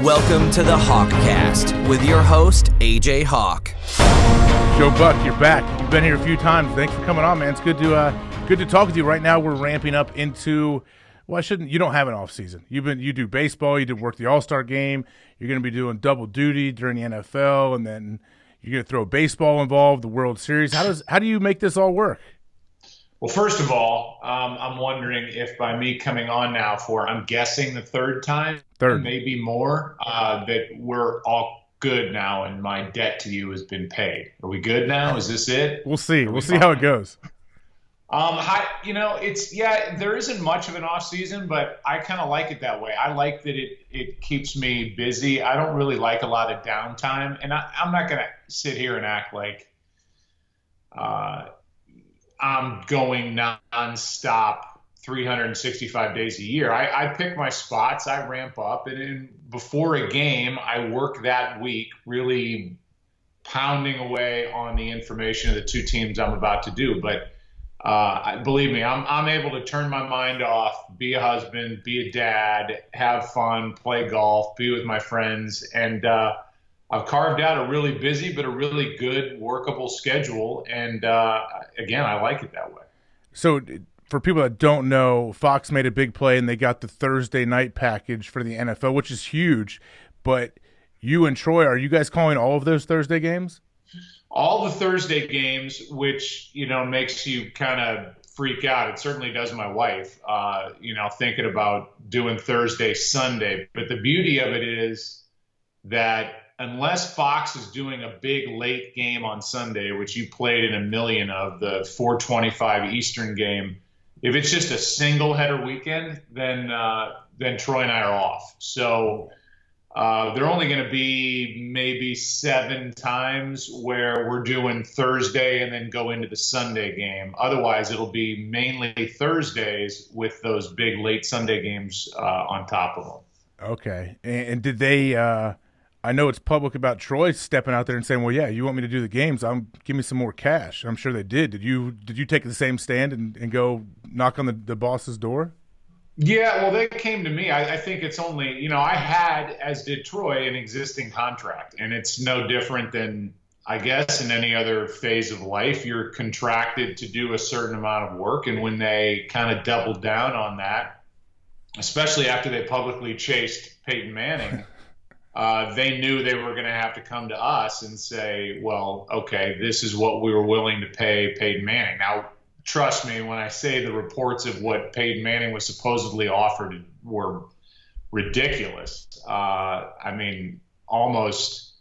Welcome to the HawkCast with your host, AJ Hawk. Joe Buck, you're back. You've been here a few times. Thanks for coming on, man. It's good to talk with you. Right now, we're ramping up into. Well, you don't have an off season. You do baseball. You did work the All-Star game. You're going to be doing double duty during the NFL, and then you're going to throw baseball involved, the World Series. How do you make this all work? Well, first of all, I'm wondering if by me coming on now for, I'm guessing the third time, maybe more, that we're all good now and my debt to you has been paid. Are we good now? Is this it? We'll see. We'll see how it goes. There isn't much of an off season, but I kind of like it that way. I like that it keeps me busy. I don't really like a lot of downtime, and I'm not going to sit here and act like I'm going nonstop 365 days a year. I pick my spots, I ramp up, and before a game, I work that week really pounding away on the information of the two teams I'm about to do. But believe me, I'm able to turn my mind off, be a husband, be a dad, have fun, play golf, be with my friends, and I've carved out a really busy but a really good workable schedule, and again, I like it that way. So for people that don't know, Fox made a big play and they got the Thursday night package for the NFL, which is huge. But you and Troy, are you guys calling all of those Thursday games? All the Thursday games, which, makes you kind of freak out. It certainly does my wife, thinking about doing Thursday, Sunday. But the beauty of it is that unless Fox is doing a big late game on Sunday, which you played in a million of, the 4:25 Eastern game, if it's just a single header weekend, then Troy and I are off. So they're only going to be maybe 7 times where we're doing Thursday and then go into the Sunday game. Otherwise, it'll be mainly Thursdays with those big late Sunday games on top of them. Okay. And did they I know it's public about Troy stepping out there and saying, well, yeah, you want me to do the games, give me some more cash. I'm sure they did. Did you take the same stand and go knock on the boss's door? Yeah, well, they came to me. I think it's only, I had, as did Troy, an existing contract. And it's no different than, I guess, in any other phase of life. You're contracted to do a certain amount of work. And when they kind of doubled down on that, especially after they publicly chased Peyton Manning, they knew they were going to have to come to us and say, well, okay, this is what we were willing to pay Peyton Manning. Now, trust me, when I say the reports of what Peyton Manning was supposedly offered were ridiculous. Almost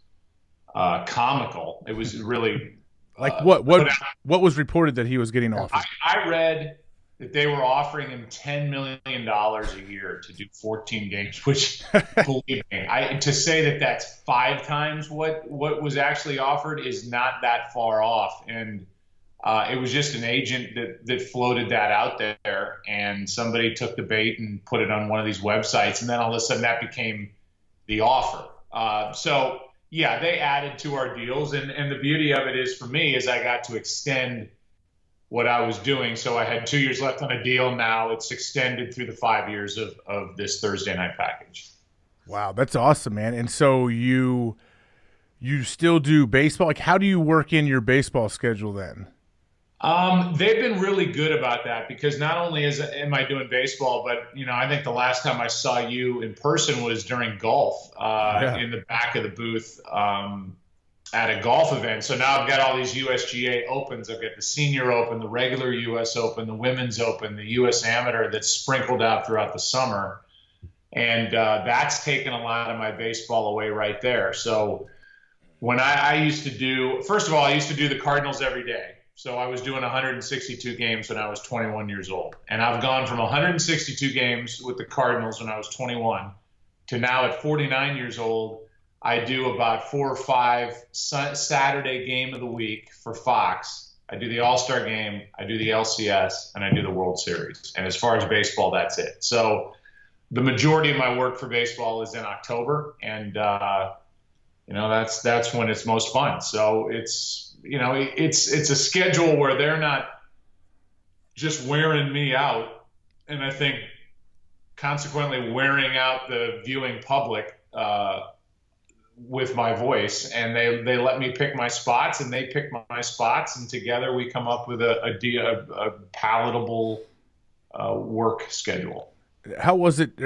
comical. It was really like what was reported that he was getting offered? I read that they were offering him $10 million a year to do 14 games, which, believe me, to say that that's 5 times what was actually offered is not that far off. And it was just an agent that floated that out there, and somebody took the bait and put it on one of these websites, and then all of a sudden that became the offer. So, yeah, they added to our deals, and the beauty of it is, for me, is I got to extend what I was doing. So I had 2 years left on a deal. Now it's extended through the 5 years of this Thursday night package. Wow, that's awesome, man. And so you still do baseball? Like, how do you work in your baseball schedule then? They've been really good about that, because not only am I doing baseball, but, I think the last time I saw you in person was during golf in the back of the booth at a golf event. So now I've got all these USGA Opens. I've got the Senior Open, the regular US Open, the Women's Open, the US Amateur that's sprinkled out throughout the summer. And that's taken a lot of my baseball away right there. So when I used to do, first of all, I used to do the Cardinals every day. So I was doing 162 games when I was 21 years old. And I've gone from 162 games with the Cardinals when I was 21 to now at 49 years old, I do about 4 or 5 Saturday game of the week for Fox. I do the All-Star game, I do the LCS, and I do the World Series. And as far as baseball, that's it. So the majority of my work for baseball is in October, and that's when it's most fun. So it's a schedule where they're not just wearing me out, and I think consequently wearing out the viewing public. with my voice, and they let me pick my spots, and they pick my spots, and together we come up with a palatable work schedule. How was it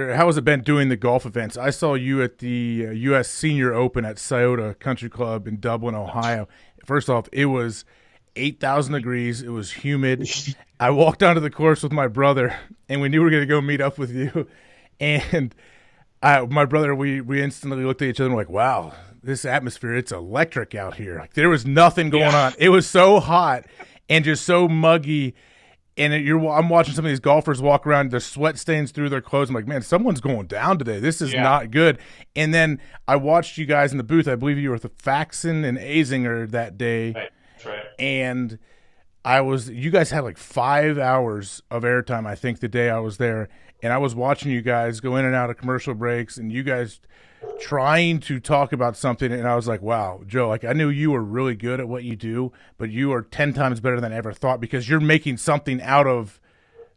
been doing the golf events? I saw you at the U.S. Senior Open at Scioto Country Club in Dublin, Ohio. First off, it was 8,000 degrees. It was humid. I walked onto the course with my brother, and we knew we were going to go meet up with you. And my brother, we instantly looked at each other and were like, wow, this atmosphere, it's electric out here. Like, there was nothing going on. It was so hot and just so muggy. And I'm watching some of these golfers walk around, their sweat stains through their clothes. I'm like, man, someone's going down today. This is not good. And then I watched you guys in the booth. I believe you were with Faxon and Azinger that day. Right. That's right. And you guys had like 5 hours of airtime, I think, the day I was there. And I was watching you guys go in and out of commercial breaks, and you guys trying to talk about something, and I was like, wow, Joe, like, I knew you were really good at what you do, but you are 10 times better than I ever thought, because you're making something out of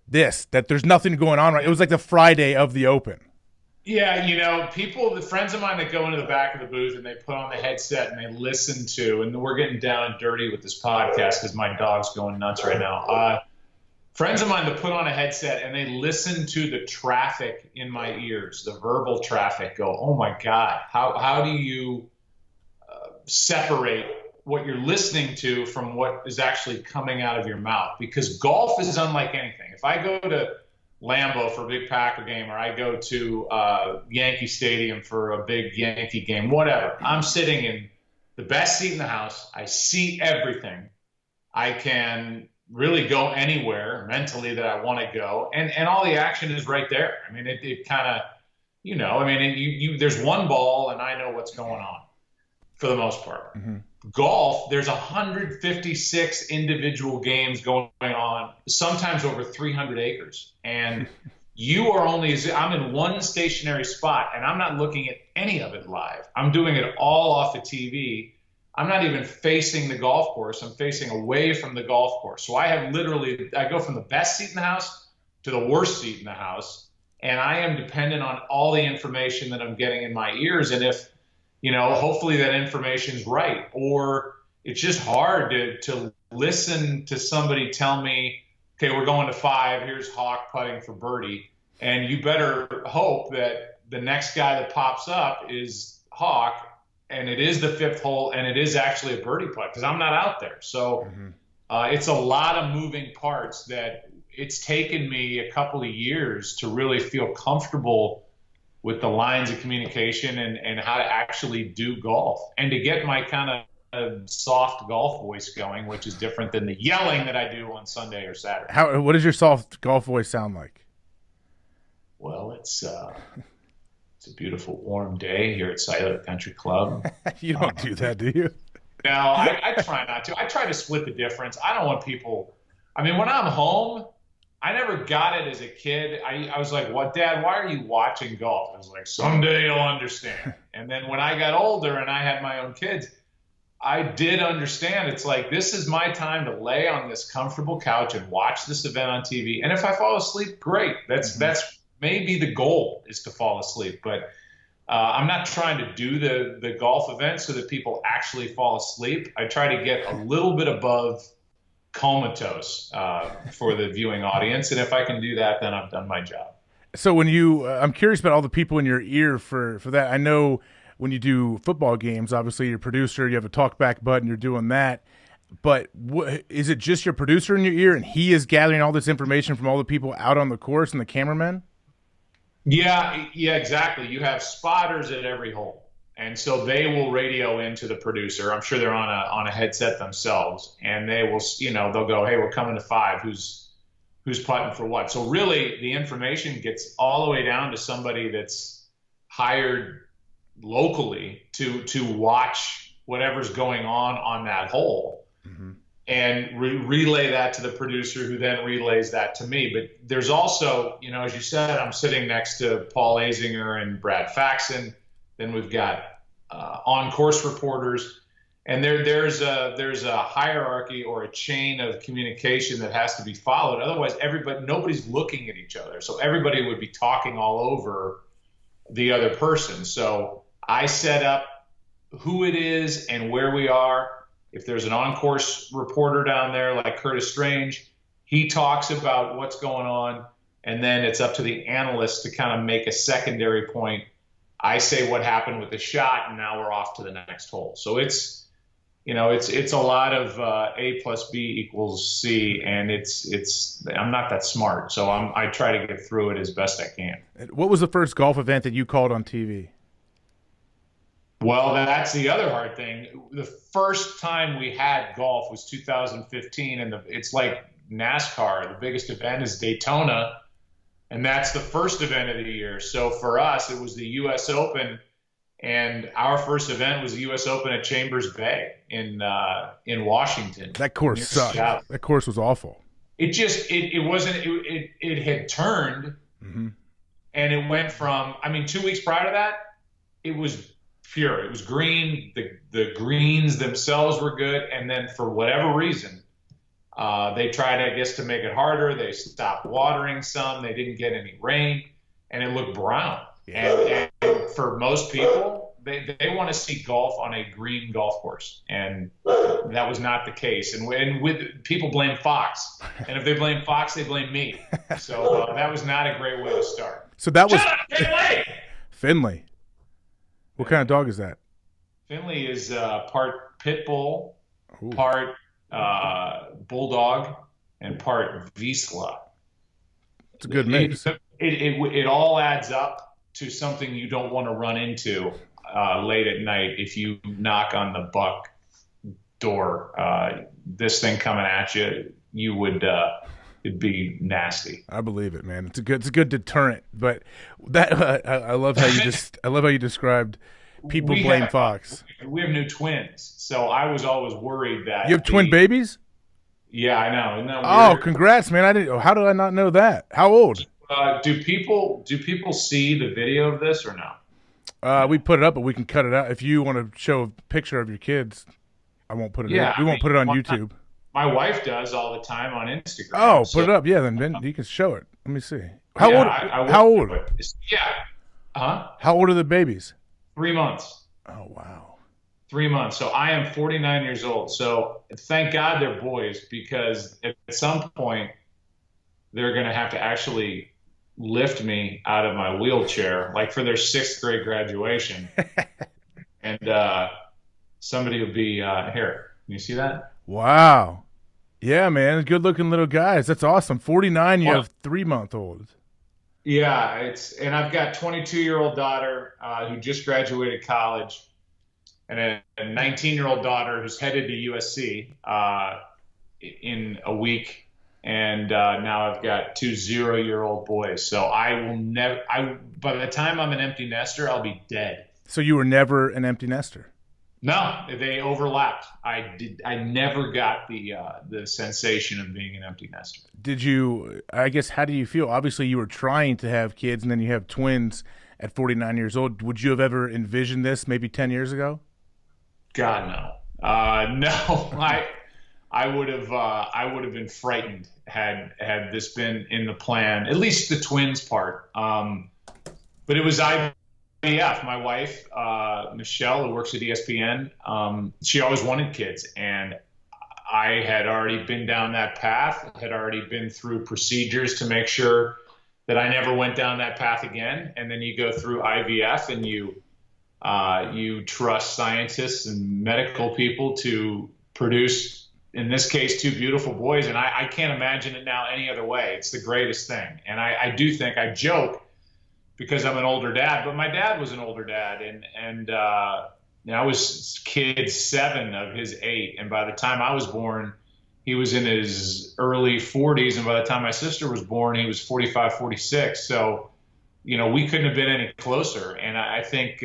this, that there's nothing going on right. It was like the Friday of the Open. Yeah, the friends of mine that go into the back of the booth and they put on the headset and they listen to, and we're getting down and dirty with this podcast because my dog's going nuts right now. Friends of mine that put on a headset and they listen to the traffic in my ears, the verbal traffic, go, oh my God, how do you separate what you're listening to from what is actually coming out of your mouth? Because golf is unlike anything. If I go to Lambeau for a big Packer game, or I go to Yankee Stadium for a big Yankee game, whatever, I'm sitting in the best seat in the house. I see everything. I can really go anywhere mentally that I want to go, and all the action is right there. I mean, it kind of, there's one ball and I know what's going on for the most part. Mm-hmm. Golf, there's 156 individual games going on, sometimes over 300 acres, and I'm in one stationary spot, and I'm not looking at any of it live. I'm doing it all off the TV. I'm not even facing the golf course. I'm facing away from the golf course. So I go from the best seat in the house to the worst seat in the house. And I am dependent on all the information that I'm getting in my ears. And if, hopefully that information is right, or it's just hard to listen to somebody tell me, okay, we're going to 5, here's Hawk putting for birdie. And you better hope that the next guy that pops up is Hawk, and it is the 5th hole, and it is actually a birdie putt, because I'm not out there. So it's a lot of moving parts that it's taken me a couple of years to really feel comfortable with the lines of communication and how to actually do golf, and to get my kind of soft golf voice going, which is different than the yelling that I do on Sunday or Saturday. What does your soft golf voice sound like? Well, it's a beautiful warm day here at Scioto Country Club. You don't do that, do you? No, I try not to. I try to split the difference. I don't want people. I mean, when I'm home, I never got it as a kid. I was like, what, Dad, why are you watching golf? I was like, someday you'll understand. And then when I got older and I had my own kids, I did understand. It's like, this is my time to lay on this comfortable couch and watch this event on TV. And if I fall asleep, great. That's maybe the goal, is to fall asleep. But I'm not trying to do the golf event so that people actually fall asleep. I try to get a little bit above comatose for the viewing audience. And if I can do that, then I've done my job. So when I'm curious about all the people in your ear for that. I know when you do football games, obviously you're a producer, you have a talkback button, you're doing that. But is it just your producer in your ear, and he is gathering all this information from all the people out on the course and the cameramen? Yeah, exactly. You have spotters at every hole, and so they will radio into the producer. I'm sure they're on a headset themselves, and they will, they'll go, "Hey, we're coming to 5. Who's putting for what?" So really, the information gets all the way down to somebody that's hired locally to watch whatever's going on that hole. Mm-hmm. And relay that to the producer, who then relays that to me. But there's also, as you said, I'm sitting next to Paul Azinger and Brad Faxon. Then we've got on-course reporters, and there's a hierarchy or a chain of communication that has to be followed. Otherwise, nobody's looking at each other, so everybody would be talking all over the other person. So I set up who it is and where we are. If there's an on-course reporter down there like Curtis Strange, he talks about what's going on, and then it's up to the analyst to kind of make a secondary point. I say what happened with the shot, and now we're off to the next hole. So it's a lot of A plus B equals C, and I'm not that smart, so I try to get through it as best I can. What was the first golf event that you called on TV? Well, that's the other hard thing. The first time we had golf was 2015, and it's like NASCAR. The biggest event is Daytona, and that's the first event of the year. So for us, it was the U.S. Open, and our first event was the U.S. Open at Chambers Bay in Washington. That course sucked. That course was awful. It had turned, and it went from, 2 weeks prior to that, it was pure. It was green. The greens themselves were good, and then for whatever reason, they tried, I guess, to make it harder. They stopped watering some. They didn't get any rain, and it looked brown. Yeah. And for most people, they want to see golf on a green golf course, and that was not the case. And with people blame Fox, and if they blame Fox, they blame me. So that was not a great way to start. So that was Shut up, Finley! Finley. What kind of dog is that? Finley is part pit bull, part bulldog, and part Vizsla. It's a good mix. It all adds up to something you don't want to run into late at night if you knock on the Buck door. This thing coming at you, you would it'd be nasty. I believe it, man. It's a good deterrent. But that I love how you described people blame Fox. We have new twins, so I was always worried that you have twin babies. Yeah, I know. Isn't that weird? Oh, congrats, man! I didn't. How did I not know that? How old? Do people see the video of this or no? We put it up, but we can cut it out. If you want to show a picture of your kids, I won't put it. Yeah, we won't put it on YouTube. My wife does all the time on Instagram. Oh, put it up. Yeah, then you can show it. Let me see. How old? How old? Yeah. Huh? How old are the babies? 3 months. Oh, wow. 3 months. So I am 49 years old. So thank God they're boys, because at some point they're going to have to actually lift me out of my wheelchair, like for their 6th grade graduation. And somebody will be here. Can you see that? Wow. Yeah, man. Good looking little guys. That's awesome. 49, you have 3-month-olds. Yeah, and I've got 22-year-old daughter who just graduated college, and a 19-year-old daughter who's headed to USC in a week, and now I've got 2 0-year-old boys. So I will never. By the time I'm an empty nester, I'll be dead. So you were never an empty nester? No, they overlapped. I never got the sensation of being an empty nester. Did you? I guess. How do you feel? Obviously, you were trying to have kids, and then you have twins at 49 years old. Would you have ever envisioned this maybe 10 years ago? God, no. No, I would have been frightened had this been in the plan. At least the twins part. But it was IVF. My wife, Michelle, who works at ESPN, she always wanted kids, and I had already been down that path, had already been through procedures to make sure that I never went down that path again. And then you go through IVF, and you trust scientists and medical people to produce, in this case, 2 beautiful boys. And I can't imagine it now any other way. It's the greatest thing. And I do think, I joke because I'm an older dad, but my dad was an older dad. And I was kid 7 of his 8. And by the time I was born, he was in his early 40s. And by the time my sister was born, he was 45, 46. So, we couldn't have been any closer. And I think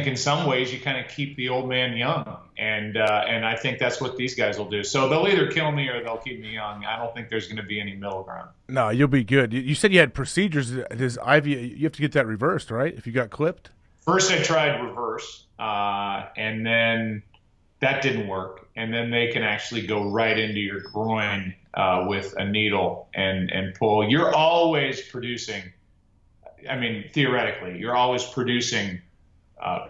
in some ways you kind of keep the old man young. And I think that's what these guys will do. So they'll either kill me or they'll keep me young. I don't think there's going to be any middle ground. No, you'll be good. You said you had procedures. Does IVF, you have to get that reversed, right? If you got clipped? First I tried reverse, and then that didn't work. And then they can actually go right into your groin with a needle and pull. You're always producing. I mean, theoretically, you're always producing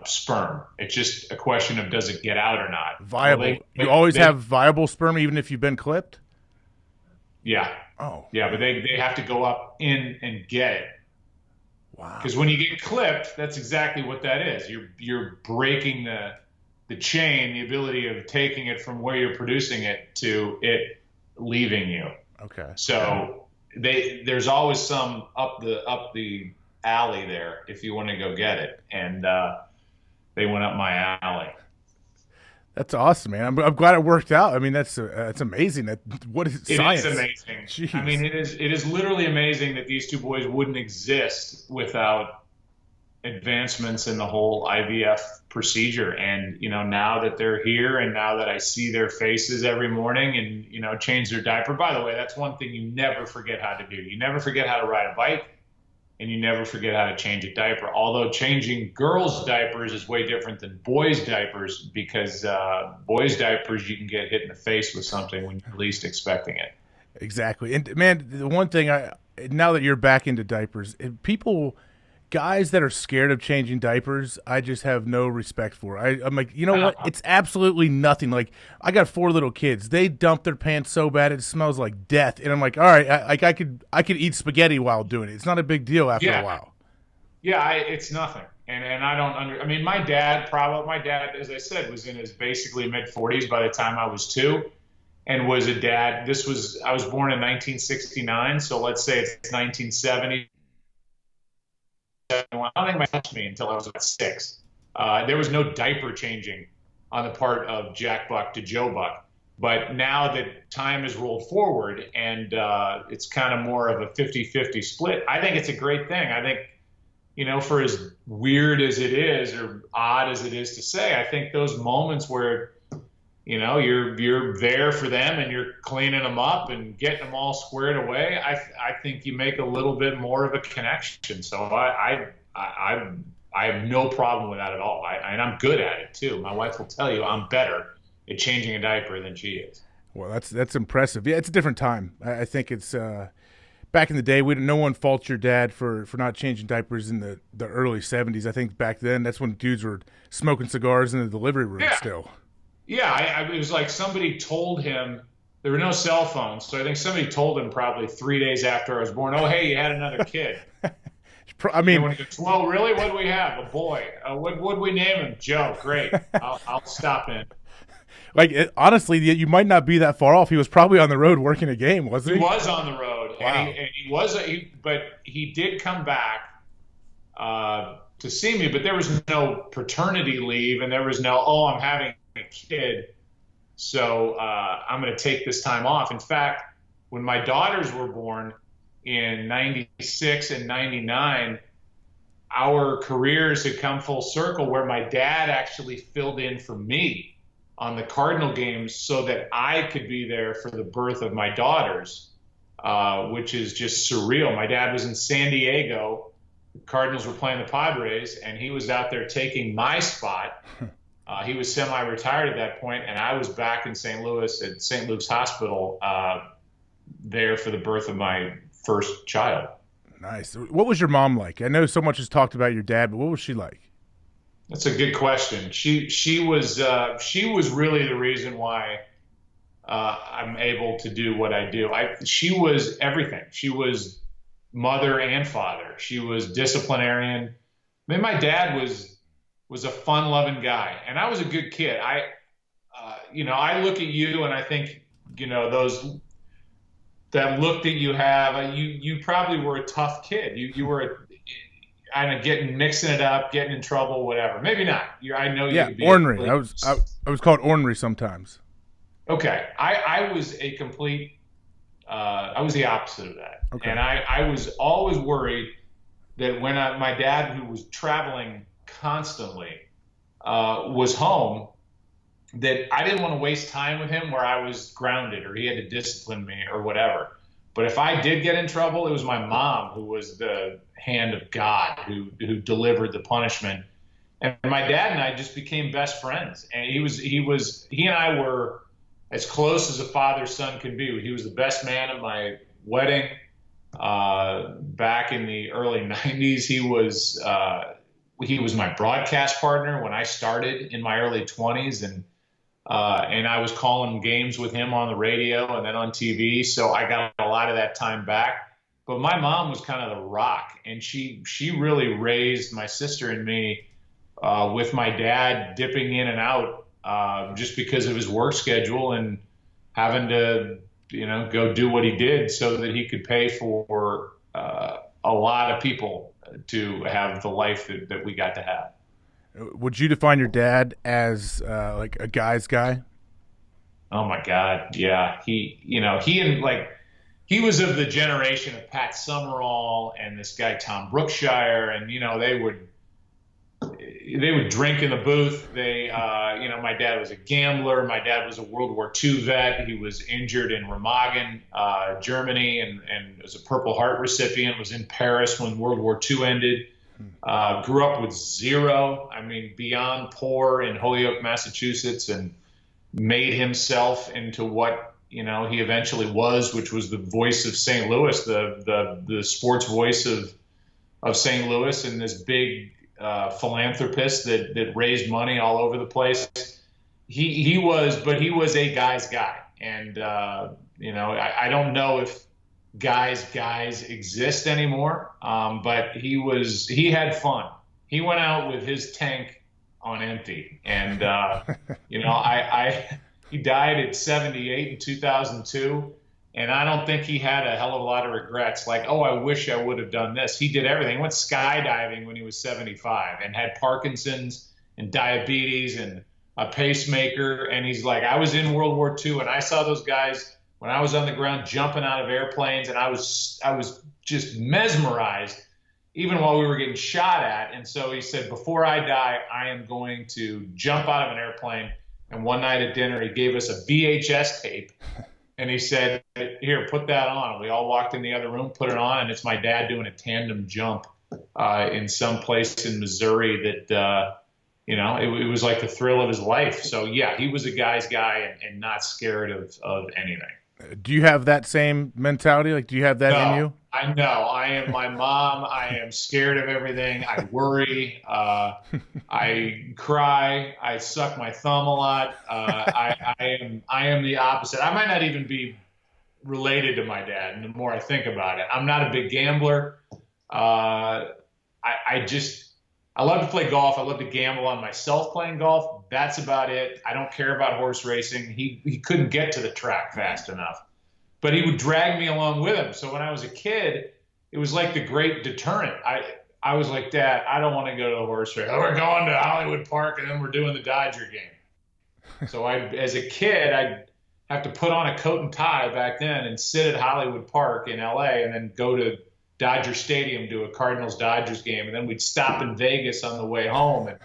sperm. It's just a question of does it get out or not. Viable. You always have viable sperm even if you've been clipped? Yeah. Oh. Yeah, but they have to go up in and get it. Wow. Because when you get clipped, that's exactly what that is. You're breaking the chain, the ability of taking it from where you're producing it to it leaving you. Okay. So there's always some up the alley there if you want to go get it, and they went up my alley. That's awesome, man. I'm glad it worked out. I mean, that's amazing. What is science? It is amazing. Jeez. I mean, it is literally amazing that these two boys wouldn't exist without advancements in the whole IVF procedure. And now that they're here, and now that I see their faces every morning, and change their diaper. By the way, that's one thing you never forget how to do. You never forget how to ride a bike. And you never forget how to change a diaper. Although changing girls' diapers is way different than boys' diapers, because boys' diapers, you can get hit in the face with something when you're least expecting it. Exactly. And man, the one thing now that you're back into diapers, guys that are scared of changing diapers, I just have no respect for. I'm like, you know what? It's absolutely nothing. Like, I got 4 little kids. They dump their pants so bad it smells like death. And I'm like, all right, I could eat spaghetti while doing it. It's not a big deal after a while. Yeah, it's nothing. And I don't I mean, my dad, as I said, was in his basically mid-40s by the time I was 2, and was a dad. I was born in 1969, so let's say it's 1970. I don't think my touched me until I was about 6. There was no diaper changing on the part of Jack Buck to Joe Buck. But now that time has rolled forward and it's kind of more of a 50-50 split, I think it's a great thing. I think, for as weird as it is or odd as it is to say, I think those moments where, you're there for them and you're cleaning them up and getting them all squared away, I think you make a little bit more of a connection. So I have no problem with that at all. And I'm good at it too. My wife will tell you I'm better at changing a diaper than she is. Well, that's impressive. Yeah, it's a different time. I think it's back in the day. No one faults your dad for not changing diapers in the early 70s. I think back then that's when dudes were smoking cigars in the delivery room still. Yeah, it was like somebody told him. There were no cell phones, so I think somebody told him probably 3 days after I was born, "Oh, hey, you had another kid." I mean, when he goes, "Well, really? What do we have? A boy? What would we name him? Joe. Great. I'll stop in." Like, honestly, you might not be that far off. He was probably on the road working a game, wasn't he? He was on the road, wow. but he did come back to see me. But there was no paternity leave, and there was no, I'm having a kid, so I'm going to take this time off. In fact, when my daughters were born in 96 and 99, our careers had come full circle where my dad actually filled in for me on the Cardinal games so that I could be there for the birth of my daughters, which is just surreal. My dad was in San Diego. The Cardinals were playing the Padres, and he was out there taking my spot. He was semi-retired at that point, and I was back in St. Louis at St. Luke's Hospital there for the birth of my first child. Nice. What was your mom like? I know so much is talked about your dad, but what was she like? That's a good question. She was really the reason why I'm able to do what I do. She was everything. She was mother and father. She was disciplinarian. I mean, my dad was a fun-loving guy, and I was a good kid. I look at you and I think, that look that you have, you probably were a tough kid. You were kind of mixing it up, getting in trouble, whatever. Maybe not. I know you. Yeah, ornery. I was called ornery sometimes. Okay, I was a complete. I was the opposite of that, okay. And I was always worried that when my dad, who was traveling constantly, was home, that I didn't want to waste time with him where I was grounded or he had to discipline me or whatever. But if I did get in trouble, it was my mom who was the hand of God who delivered the punishment. And my dad and I just became best friends. And he and I were as close as a father-son could be. He was the best man at my wedding, back in the early 90s. He was my broadcast partner when I started in my early 20s, and I was calling games with him on the radio and then on TV. So I got a lot of that time back. But my mom was kind of the rock, and she really raised my sister and me with my dad dipping in and out just because of his work schedule and having to, go do what he did so that he could pay for a lot of people to have the life that we got to have. Would you define your dad as like a guy's guy? Oh my God, yeah. He was of the generation of Pat Summerall and this guy Tom Brookshire, and they would drink in the booth. My dad was a gambler. My dad was a World War II vet. He was injured in Remagen, Germany, and was a Purple Heart recipient. Was in Paris when World War II ended. Grew up with zero. Beyond poor in Holyoke, Massachusetts, and made himself into what he eventually was, which was the voice of St. Louis, the sports voice of St. Louis, and this big philanthropist that raised money all over the place. He was a guy's guy, and I don't know if guys exist anymore, but he had fun. He went out with his tank on empty, and he died at 78 in 2002. And I don't think he had a hell of a lot of regrets. Like, oh, I wish I would have done this. He did everything. He went skydiving when he was 75 and had Parkinson's and diabetes and a pacemaker. And he's like, I was in World War II, and I saw those guys when I was on the ground jumping out of airplanes, and I was just mesmerized even while we were getting shot at. And so he said, before I die, I am going to jump out of an airplane. And one night at dinner, he gave us a VHS tape. And he said, here, put that on. We all walked in the other room, put it on, and it's my dad doing a tandem jump in some place in Missouri that, it was like the thrill of his life. So, yeah, he was a guy's guy and not scared of anything. Do you have that same mentality? Like, do you have that in you? I know. I am my mom. I am scared of everything. I worry. I cry. I suck my thumb a lot. I am the opposite. I might not even be related to my dad. And the more I think about it, I'm not a big gambler. I love to play golf. I love to gamble on myself playing golf. That's about it. I don't care about horse racing. He couldn't get to the track fast enough, but he would drag me along with him. So when I was a kid, it was like the great deterrent. I was like, Dad, I don't want to go to a horse race. Oh, we're going to Hollywood Park, and then we're doing the Dodger game. So as a kid, I'd have to put on a coat and tie back then and sit at Hollywood Park in LA, and then go to Dodger Stadium to a Cardinals-Dodgers game, and then we'd stop in Vegas on the way home, and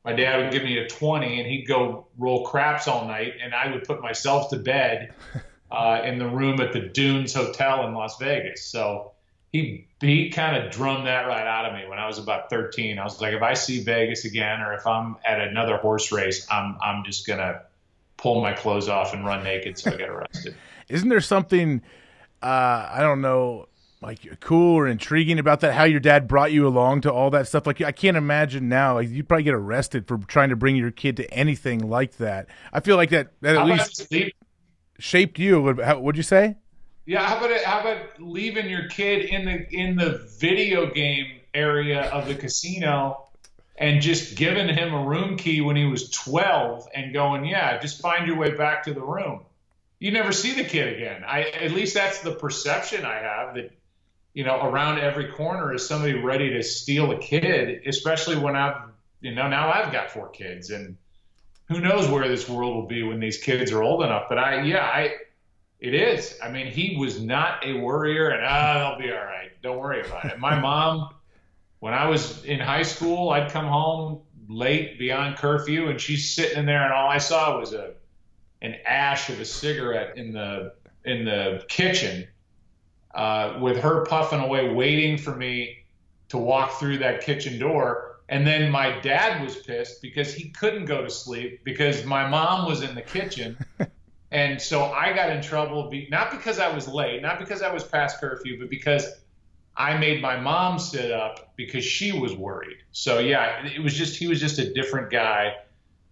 my dad would give me a 20, and he'd go roll craps all night, and I would put myself to bed in the room at the Dunes Hotel in Las Vegas. So he kind of drummed that right out of me when I was about 13. I was like, if I see Vegas again, or if I'm at another horse race, I'm just gonna pull my clothes off and run naked so I get arrested. Isn't there something I don't know, like cool or intriguing about that? How your dad brought you along to all that stuff? Like, I can't imagine now. Like, you'd probably get arrested for trying to bring your kid to anything like that. I feel like that at least shaped you. What'd you say? Yeah, how about leaving your kid in the video game area of the casino and just giving him a room key when he was 12 and going, yeah, just find your way back to the room. You never see the kid again. At least that's the perception I have, that around every corner is somebody ready to steal a kid, especially when now I've got 4 kids, and who knows where this world will be when these kids are old enough. But it is. I mean, he was not a worrier, and they'll be all right. Don't worry about it. My mom, when I was in high school, I'd come home late beyond curfew, and she's sitting in there, and all I saw was an ash of a cigarette in the kitchen. With her puffing away, waiting for me to walk through that kitchen door. And then my dad was pissed because he couldn't go to sleep because my mom was in the kitchen. And so I got in trouble, not because I was late, not because I was past curfew, but because I made my mom sit up because she was worried. So yeah, he was just a different guy.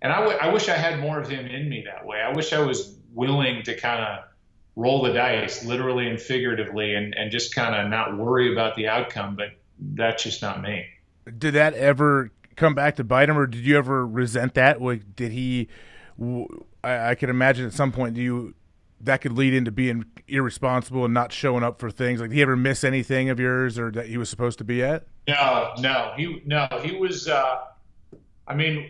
And I wish I had more of him in me that way. I wish I was willing to kind of roll the dice, literally and figuratively, and just kind of not worry about the outcome. But that's just not me. Did that ever come back to bite him, or did you ever resent that? Like, did he? I can imagine at some point, that could lead into being irresponsible and not showing up for things. Like, did he ever miss anything of yours, or that he was supposed to be at? He was. I mean,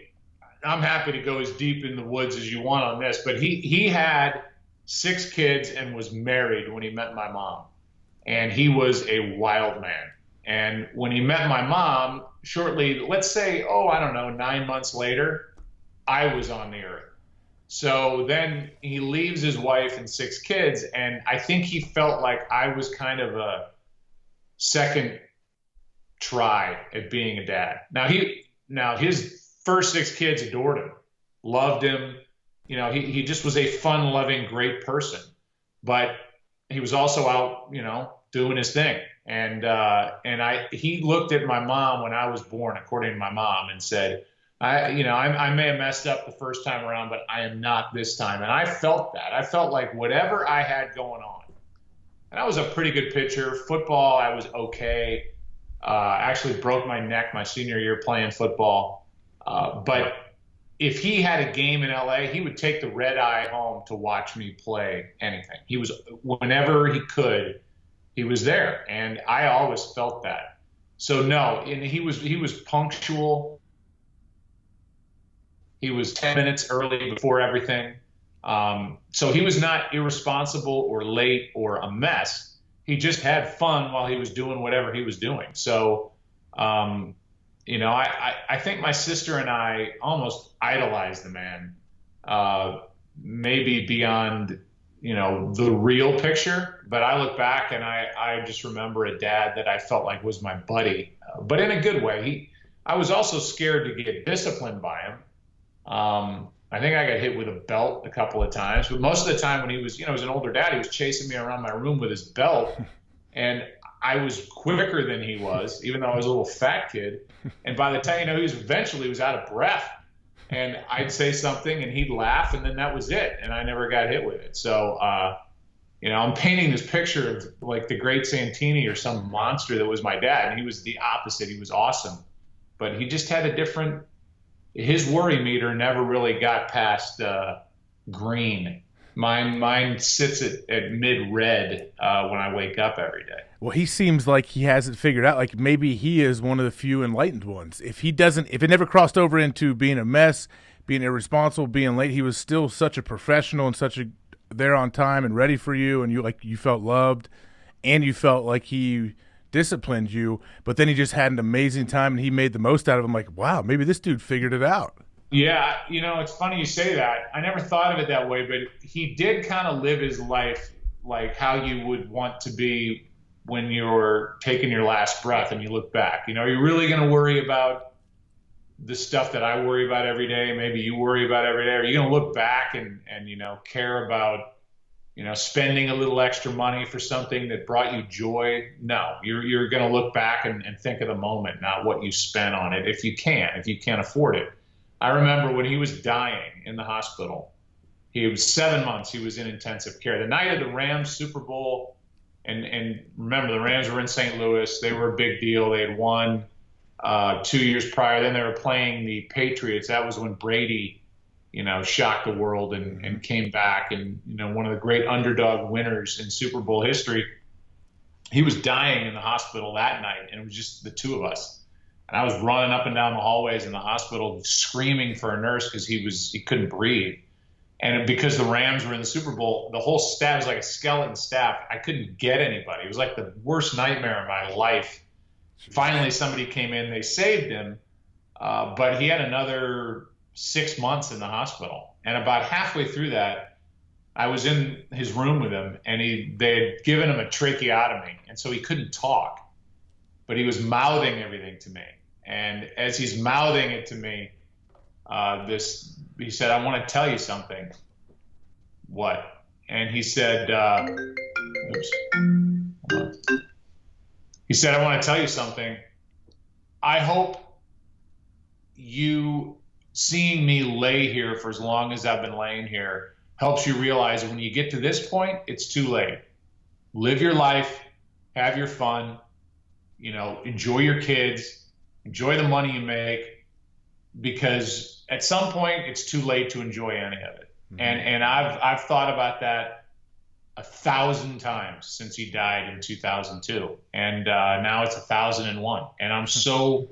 I'm happy to go as deep in the woods as you want on this, but he had 6 kids and was married when he met my mom, and he was a wild man. And when he met my mom, shortly, let's say, I don't know, 9 months later, I was on the earth. So then he leaves his wife and 6 kids, and I think he felt like I was kind of a second try at being a dad. Now his first 6 kids adored him, loved him. You know, he just was a fun-loving, great person. But he was also out, doing his thing. And he looked at my mom when I was born, according to my mom, and said, I may have messed up the first time around, but I am not this time. And I felt that. I felt like whatever I had going on, and I was a pretty good pitcher. Football, I was okay. Actually broke my neck my senior year playing football. But if he had a game in LA, he would take the red eye home to watch me play anything. He was, whenever he could, he was there. And I always felt that. So no, and he was punctual. He was 10 minutes early before everything. So he was not irresponsible or late or a mess. He just had fun while he was doing whatever he was doing. So, I think my sister and I almost idolized the man, maybe beyond, the real picture. But I look back and I just remember a dad that I felt like was my buddy, but in a good way. I was also scared to get disciplined by him. I think I got hit with a belt a couple of times, but most of the time when he was, as an older dad, he was chasing me around my room with his belt, and I was quicker than he was, even though I was a little fat kid. And by the time, he was out of breath, and I'd say something and he'd laugh, and then that was it. And I never got hit with it. So, I'm painting this picture of like the great Santini or some monster that was my dad. And he was the opposite. He was awesome, but he just had his worry meter never really got past green. Mine sits at mid-red when I wake up every day. Well, he seems like he hasn't figured out. Like, maybe he is one of the few enlightened ones. If it never crossed over into being a mess, being irresponsible, being late, he was still such a professional and there on time and ready for you, and you felt loved, and you felt like he disciplined you, but then he just had an amazing time and he made the most out of him. Like, wow, maybe this dude figured it out. Yeah, it's funny you say that. I never thought of it that way, but he did kind of live his life like how you would want to be when you're taking your last breath and you look back. Are you really going to worry about the stuff that I worry about every day? Maybe you worry about every day. Are you going to look back and care about spending a little extra money for something that brought you joy? No, you're going to look back and think of the moment, not what you spent on it, if you can't afford it. I remember when he was dying in the hospital, he was 7 months, he was in intensive care. The night of the Rams Super Bowl, and remember, the Rams were in St. Louis. They were a big deal. They had won 2 years prior. Then they were playing the Patriots. That was when Brady shocked the world and came back, and one of the great underdog winners in Super Bowl history. He was dying in the hospital that night, and it was just the two of us. And I was running up and down the hallways in the hospital screaming for a nurse because he couldn't breathe. And because the Rams were in the Super Bowl, the whole staff was like a skeleton staff. I couldn't get anybody. It was like the worst nightmare of my life. Finally, somebody came in. They saved him, but he had another 6 months in the hospital. And about halfway through that, I was in his room with him, and they had given him a tracheotomy, and so he couldn't talk, but he was mouthing everything to me. And as he's mouthing it to me, he said, "I want to tell you something." What? And he said, He said, I want to tell you something. I hope you seeing me lay here for as long as I've been laying here helps you realize when you get to this point, it's too late. Live your life, have your fun, enjoy your kids, enjoy the money you make, because at some point it's too late to enjoy any of it. Mm-hmm. And I've thought about that 1,000 times since he died in 2002, and now it's 1,001, and I'm so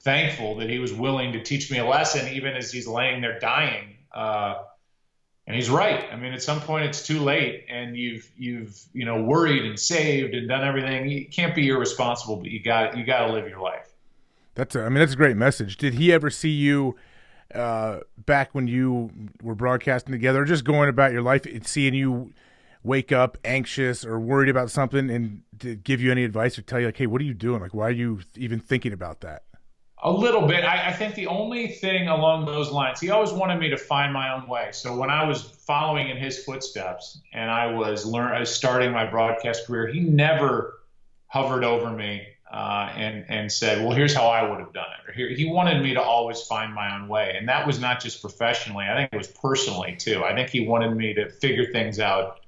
thankful that he was willing to teach me a lesson, even as he's laying there dying. And he's right. I mean, at some point it's too late, and you've worried and saved and done everything. You can't be irresponsible, but you got to live your life. That's a great message. Did he ever see you back when you were broadcasting together, or just going about your life, seeing you wake up anxious or worried about something, and to give you any advice or tell you, like, hey, what are you doing? Like, why are you even thinking about that? A little bit. I think the only thing along those lines, he always wanted me to find my own way. So when I was following in his footsteps and I was starting my broadcast career, he never hovered over me and said, well, here's how I would have done it. Or he wanted me to always find my own way. And that was not just professionally. I think it was personally, too. I think he wanted me to figure things out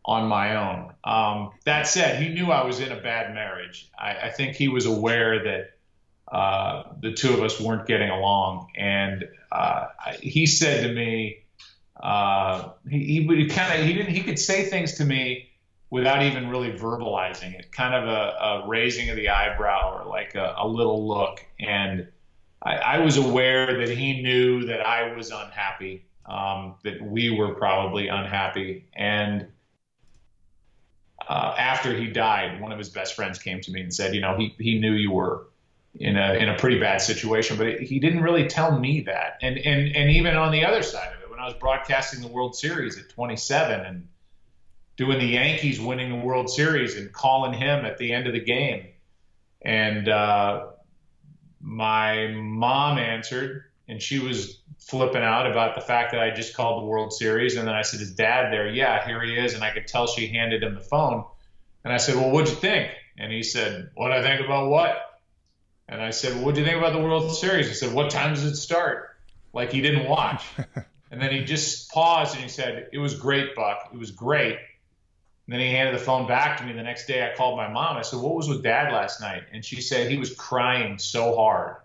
on my own. That said, he knew I was in a bad marriage. I think he was aware that the two of us weren't getting along, and he said to me, he could say things to me without even really verbalizing it, kind of a raising of the eyebrow or like a little look, and I was aware that he knew that I was unhappy, that we were probably unhappy, and after he died, one of his best friends came to me and said, he knew you were in a pretty bad situation, but he didn't really tell me that. And even on the other side of it, when I was broadcasting the World Series at 27 and doing the Yankees winning the World Series and calling him at the end of the game, and my mom answered, and she was flipping out about the fact that I just called the World Series. And then I said, is Dad there? Yeah, here he is. And I could tell she handed him the phone. And I said, well, what'd you think? And he said, what'd I think about what? And I said, well, what do you think about the World Series? He said, what time does it start? Like he didn't watch. And then he just paused and he said, it was great, Buck. It was great. And then he handed the phone back to me. The next day I called my mom. I said, what was with Dad last night? And she said he was crying so hard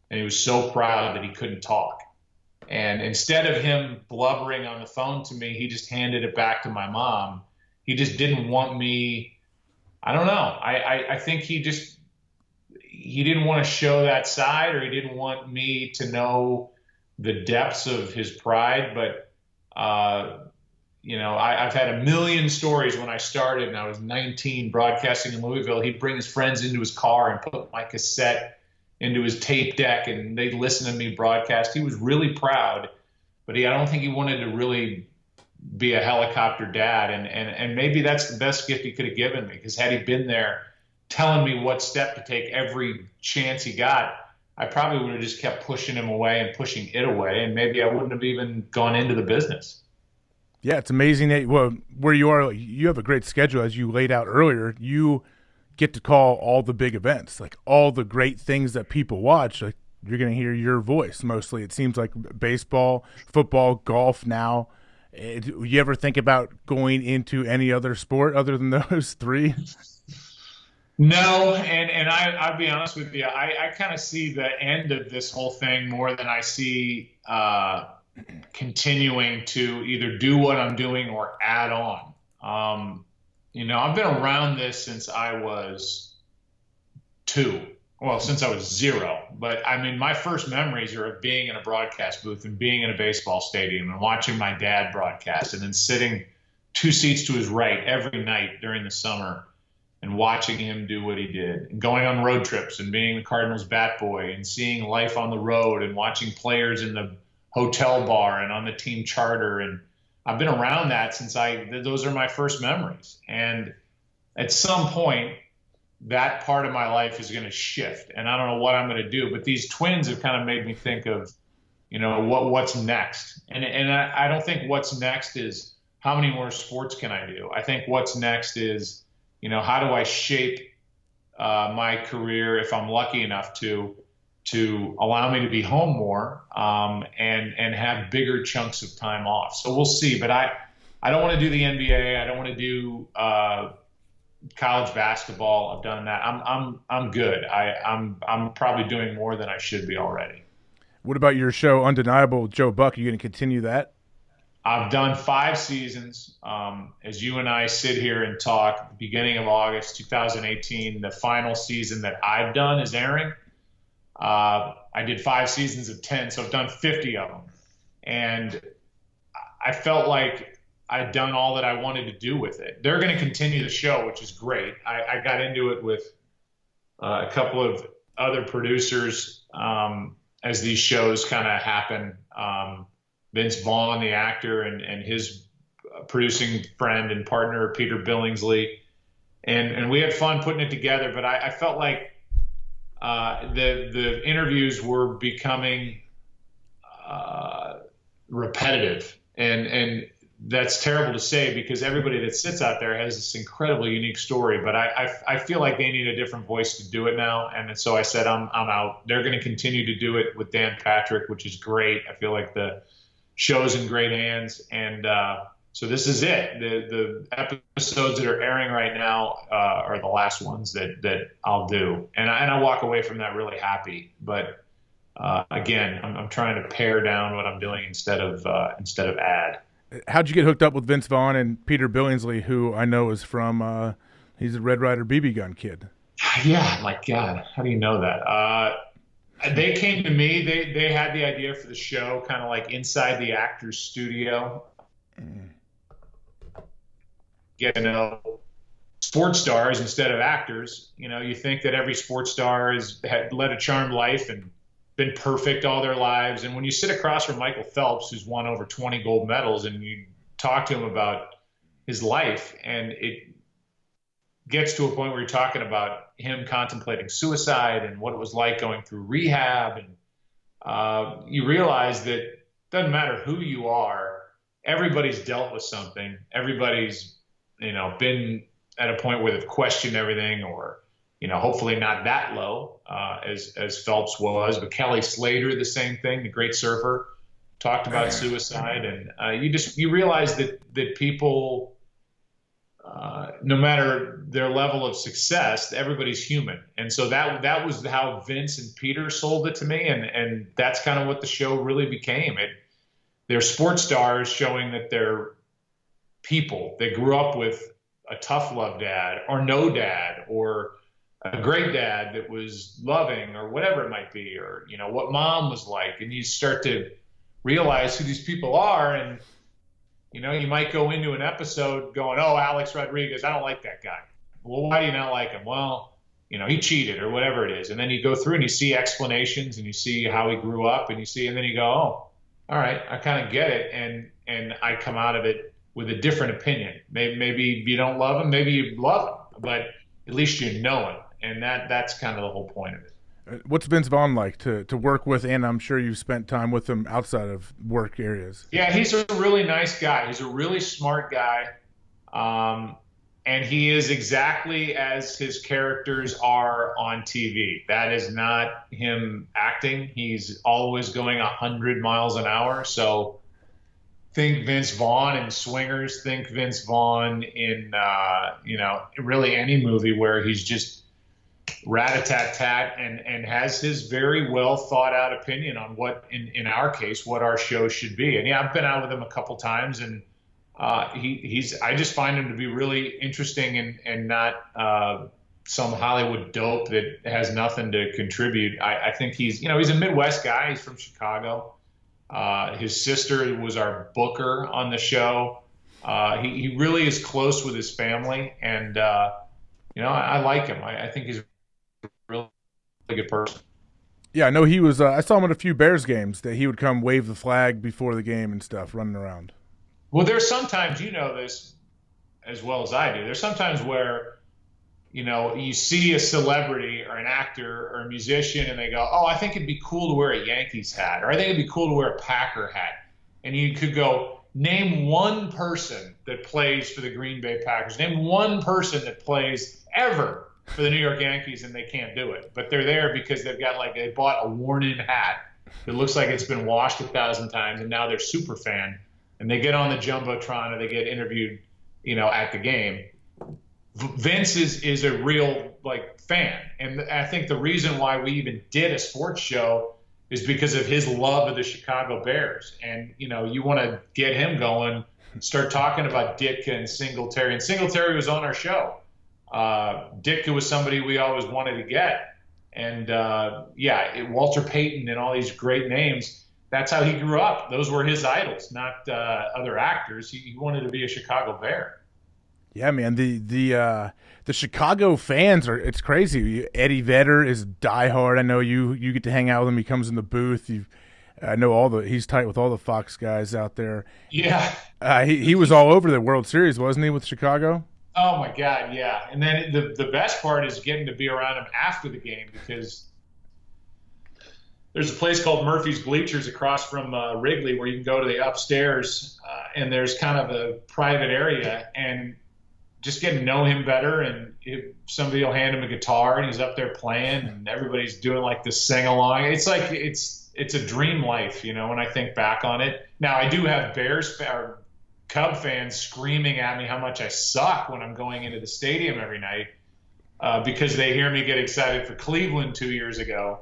and he was so proud that he couldn't talk. And instead of him blubbering on the phone to me, he just handed it back to my mom. He just didn't want me. I don't know. I think he didn't want to show that side, or he didn't want me to know the depths of his pride. But, I've had a million stories when I started and I was 19 broadcasting in Louisville. He'd bring his friends into his car and put my cassette into his tape deck and they'd listen to me broadcast. He was really proud, but I don't think he wanted to really be a helicopter dad. And maybe that's the best gift he could have given me, because had he been there telling me what step to take every chance he got, I probably would have just kept pushing him away and pushing it away, and maybe I wouldn't have even gone into the business. Yeah, it's amazing that where you are, you have a great schedule, as you laid out earlier. You get to call all the big events, like all the great things that people watch. Like you're going to hear your voice mostly. It seems like baseball, football, golf now. Do you ever think about going into any other sport other than those three? No, and I'll be honest with you, I kind of see the end of this whole thing more than I see continuing to either do what I'm doing or add on. I've been around this since I was 2. Well, since I was 0. But I mean, my first memories are of being in a broadcast booth and being in a baseball stadium and watching my dad broadcast, and then sitting 2 seats to his right every night during the summer and watching him do what he did, and going on road trips and being the Cardinals bat boy and seeing life on the road and watching players in the hotel bar and on the team charter. And I've been around that since those are my first memories. And at some point, that part of my life is going to shift, and I don't know what I'm going to do. But these twins have kind of made me think of, what's next. And I don't think what's next is how many more sports can I do. I think what's next is, how do I shape my career, if I'm lucky enough to allow me to be home more and have bigger chunks of time off. So we'll see. But I don't want to do the NBA. I don't want to do college basketball. I've done that. I'm good. I'm probably doing more than I should be already. What about your show, Undeniable, with Joe Buck? Are you going to continue that? I've done 5 seasons. As you and I sit here and talk, at the beginning of August 2018, the final season that I've done is airing. I did 5 seasons of 10, so I've done 50 of them. And I felt like I'd done all that I wanted to do with it. They're going to continue the show, which is great. I got into it with a couple of other producers as these shows kind of happen. Vince Vaughn, the actor, and his producing friend and partner, Peter Billingsley. And we had fun putting it together, but I felt like the interviews were becoming repetitive. And that's terrible to say because everybody that sits out there has this incredibly unique story, but I feel like they need a different voice to do it now. And so I said, I'm out. They're going to continue to do it with Dan Patrick, which is great. I feel like the show's in great hands. And so this is it. The episodes that are airing right now are the last ones that I'll do. And I walk away from that really happy. But again, I'm trying to pare down what I'm doing instead of add. How'd you get hooked up with Vince Vaughn and Peter Billingsley, who I know is from he's a Red Ryder BB gun kid? Yeah, my God, how do you know that? They came to me. They had the idea for the show, kind of like inside the actor's studio. Get to know sports stars instead of actors. You know, you think that every sports star had led a charmed life and been perfect all their lives. And when you sit across from Michael Phelps, who's won over 20 gold medals, and you talk to him about his life, and it gets to a point where you're talking about him contemplating suicide and what it was like going through rehab. And you realize that it doesn't matter who you are, everybody's dealt with something. Everybody's, been at a point where they've questioned everything, or, hopefully not that low as Phelps was. But Kelly Slater, the same thing, the great surfer, talked about suicide. And you realize that people, no matter their level of success, everybody's human. And so that was how Vince and Peter sold it to me. And that's kind of what the show really became. They're sports stars showing that they're people. They grew up with a tough love dad or no dad, or a great dad that was loving, or whatever it might be, or, what mom was like. And you start to realize who these people are. And, you might go into an episode going, oh, Alex Rodriguez, I don't like that guy. Well, why do you not like him? Well, he cheated, or whatever it is. And then you go through and you see explanations, and you see how he grew up, and then you go, oh, all right, I kind of get it. And I come out of it with a different opinion. Maybe you don't love him, maybe you love him, but at least you know him. And that's kind of the whole point of it. What's Vince Vaughn like to work with? And I'm sure you've spent time with him outside of work areas. Yeah, he's a really nice guy. He's a really smart guy. And he is exactly as his characters are on TV. That is not him acting. He's always going 100 miles an hour. So think Vince Vaughn in Swingers. Think Vince Vaughn in, really any movie where he's just rat-a-tat-tat and has his very well thought out opinion on what, in our case, what our show should be. And yeah, I've been out with him a couple times, and I just find him to be really interesting and not some Hollywood dope that has nothing to contribute. I think he's a Midwest guy. He's from Chicago. His sister was our booker on the show. He really is close with his family, and I like him. I think he's a really good person. Yeah, I know he was. I saw him at a few Bears games that he would come wave the flag before the game and stuff, running around. Well, there's sometimes, this as well as I do. There's sometimes where, you see a celebrity or an actor or a musician, and they go, oh, I think it'd be cool to wear a Yankees hat, or I think it'd be cool to wear a Packer hat. And you could go, name one person that plays for the Green Bay Packers. Name one person that plays ever for the New York Yankees and they can't do it. But they're there because they bought a worn-in hat that looks like it's been washed 1,000 times, and now they're super fan. And they get on the Jumbotron and they get interviewed, at the game. Vince is a real fan. And I think the reason why we even did a sports show is because of his love of the Chicago Bears. And, you want to get him going, start talking about Ditka and Singletary. And Singletary was on our show. Ditka was somebody we always wanted to get. And, Walter Payton and all these great names, that's how he grew up. Those were his idols, not other actors. He wanted to be a Chicago Bear. Yeah, man. The Chicago fans it's crazy. Eddie Vedder is diehard. I know you get to hang out with him. He comes in the booth. I know he's tight with all the Fox guys out there. Yeah. He was all over the World Series, wasn't he, with Chicago? Oh my God, yeah. And then the best part is getting to be around him after the game, because there's a place called Murphy's Bleachers across from Wrigley where you can go to the upstairs, and there's kind of a private area, and just getting to know him better. And if somebody will hand him a guitar and he's up there playing and everybody's doing this sing along. It's like, it's a dream life, when I think back on it. Now I do have Cub fans screaming at me how much I suck when I'm going into the stadium every night, because they hear me get excited for Cleveland 2 years ago,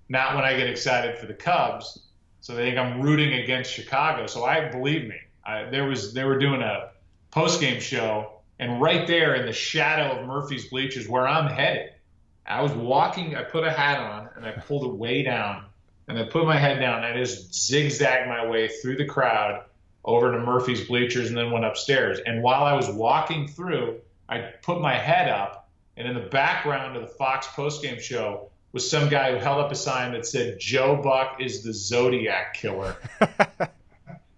not when I get excited for the Cubs. So they think I'm rooting against Chicago. So believe me, they were doing a post-game show, and right there in the shadow of Murphy's Bleachers where I'm headed, I was walking, I put a hat on and I pulled it way down, and I put my head down and I just zigzagged my way through the crowd over to Murphy's Bleachers and then went upstairs. And while I was walking through, I put my head up, and in the background of the Fox postgame show was some guy who held up a sign that said, "Joe Buck is the Zodiac Killer."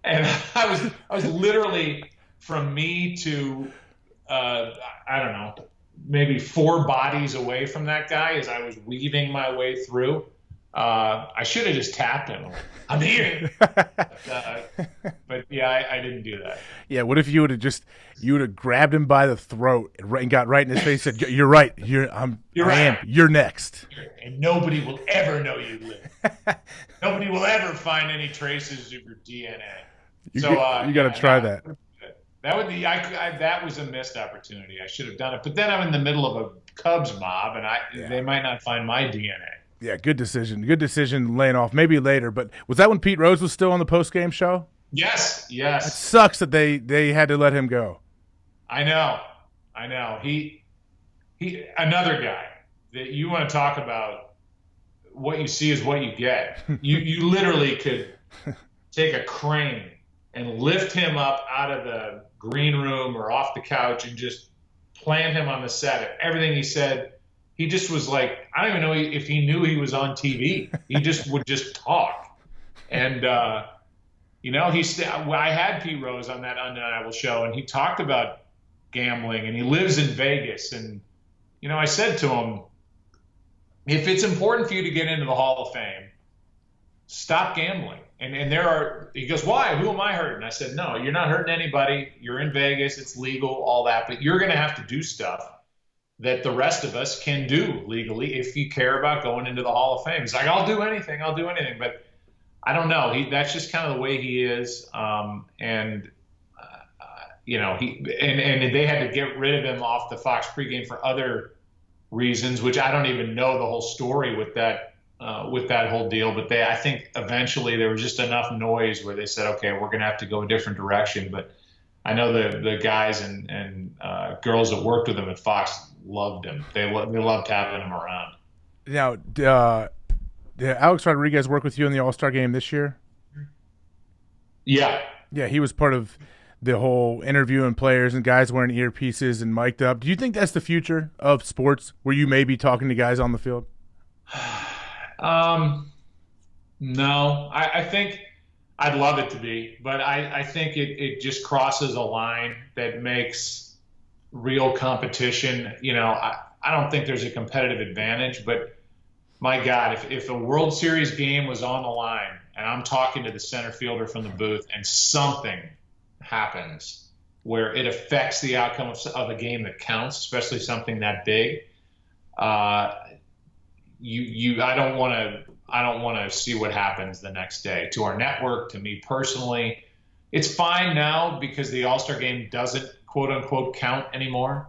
And I was literally, from me to, I don't know, maybe 4 bodies away from that guy as I was weaving my way through. I should have just tapped him. I'm here. But yeah, I didn't do that. Yeah, what if you would have grabbed him by the throat and got right in his face and said, "You're right. You're next." And nobody will ever know you live. Nobody will ever find any traces of your DNA. You got to try that. That would be that was a missed opportunity. I should have done it. But then I'm in the middle of a Cubs mob, and they might not find my DNA. Yeah, good decision. Good decision laying off. Maybe later, but was that when Pete Rose was still on the post-game show? Yes. It sucks that they had to let him go. I know. He another guy that you want to talk about. What you see is what you get. You literally could take a crane and lift him up out of the green room or off the couch and just plant him on the set. Everything he said, he just was like, I don't even know if he knew he was on TV. He just would just talk. And, I had Pete Rose on that Undeniable show, and he talked about gambling, and he lives in Vegas. And, I said to him, if it's important for you to get into the Hall of Fame, stop gambling. And he goes, why? Who am I hurting? I said, no, you're not hurting anybody. You're in Vegas. It's legal, all that. But you're going to have to do stuff that the rest of us can do legally if you care about going into the Hall of Fame. He's like, I'll do anything. But I don't know. That's just kind of the way he is. And they had to get rid of him off the Fox pregame for other reasons, which I don't even know the whole story with that whole deal. But I think eventually there was just enough noise where they said, okay, we're going to have to go a different direction. But I know the guys and girls that worked with him at Fox loved him. They loved having him around. Now, did Alex Rodriguez work with you in the All-Star game this year? Yeah. Yeah, he was part of the whole interviewing players and guys wearing earpieces and mic'd up. Do you think that's the future of sports, where you may be talking to guys on the field? No. I think I'd love it to be, but I think it just crosses a line that makes real competition. I don't think there's a competitive advantage, but my God, if a World Series game was on the line and I'm talking to the center fielder from the booth and something happens where it affects the outcome of a game that counts, especially something that big, I don't want to see what happens the next day to our network, to me personally. It's fine now because the All-Star game doesn't quote unquote count anymore.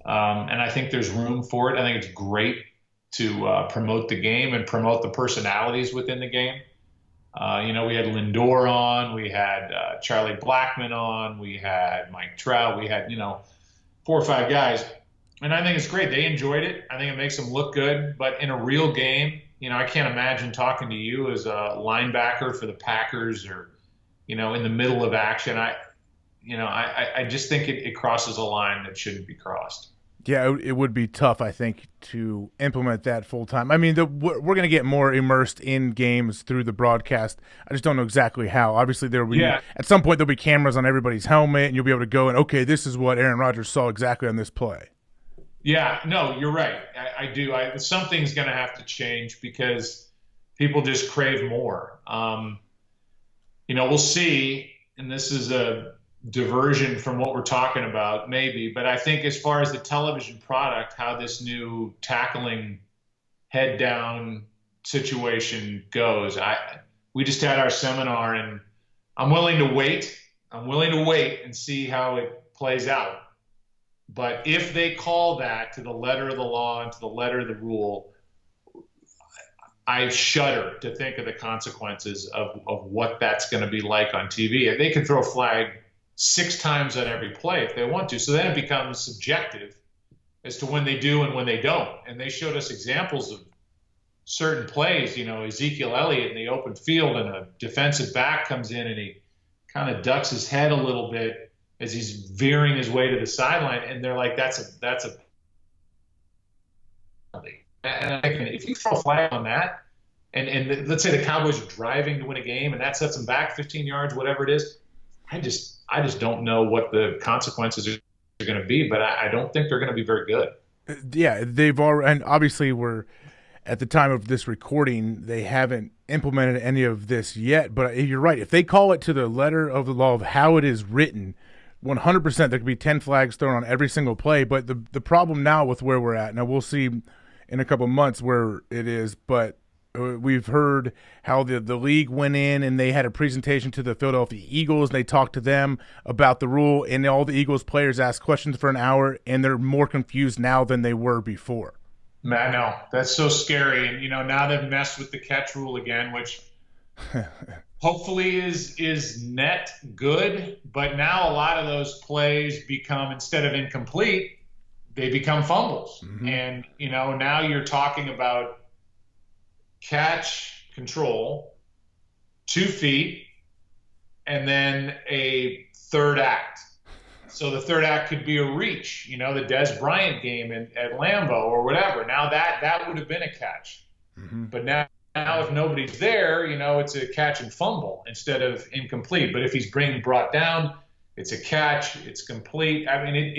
And I think there's room for it. I think it's great to promote the game and promote the personalities within the game. We had Lindor on, we had Charlie Blackmon on, we had Mike Trout, we had, 4 or 5 guys. And I think it's great. They enjoyed it. I think it makes them look good. But in a real game, I can't imagine talking to you as a linebacker for the Packers or, in the middle of action. I just think it crosses a line that shouldn't be crossed. Yeah, it would be tough, I think, to implement that full time. I mean, we're going to get more immersed in games through the broadcast. I just don't know exactly how. Obviously, at some point there'll be cameras on everybody's helmet, and you'll be able to go and, okay, this is what Aaron Rodgers saw exactly on this play. Yeah, no, you're right. I do. Something's going to have to change because people just crave more. We'll see, and this is a diversion from what we're talking about, maybe, but I think as far as the television product, how this new tackling head down situation goes, we just had our seminar, and I'm willing to wait and see how it plays out. But if they call that to the letter of the law and to the letter of the rule, I shudder to think of the consequences of what that's going to be like on TV. They could throw a flag 6 times on every play if they want to. So then it becomes subjective as to when they do and when they don't. And they showed us examples of certain plays, Ezekiel Elliott in the open field, and a defensive back comes in and he kind of ducks his head a little bit as he's veering his way to the sideline. And they're like, that's a and I think if you throw a flag on that, and let's say the Cowboys are driving to win a game and that sets them back 15 yards, whatever it is, I just don't know what the consequences are going to be, but I don't think they're going to be very good. Yeah, they've already, and obviously we're at the time of this recording, they haven't implemented any of this yet, but you're right. If they call it to the letter of the law of how it is written, 100% there could be 10 flags thrown on every single play. But the problem now with where we're at, now we'll see in a couple of months where it is, but we've heard how the league went in and they had a presentation to the Philadelphia Eagles. They talked to them about the rule, and all the Eagles players asked questions for an hour, and they're more confused now than they were before. I know. That's so scary. And, now they've messed with the catch rule again, which hopefully is net good. But now a lot of those plays become, instead of incomplete, they become fumbles. Mm-hmm. And, now you're talking about catch, control, 2 feet, and then a third act. So the third act could be a reach, the Dez Bryant game at Lambeau or whatever. Now that would have been a catch. Mm-hmm. But now if nobody's there, it's a catch and fumble instead of incomplete. But if he's brought down, it's a catch, it's complete. I mean,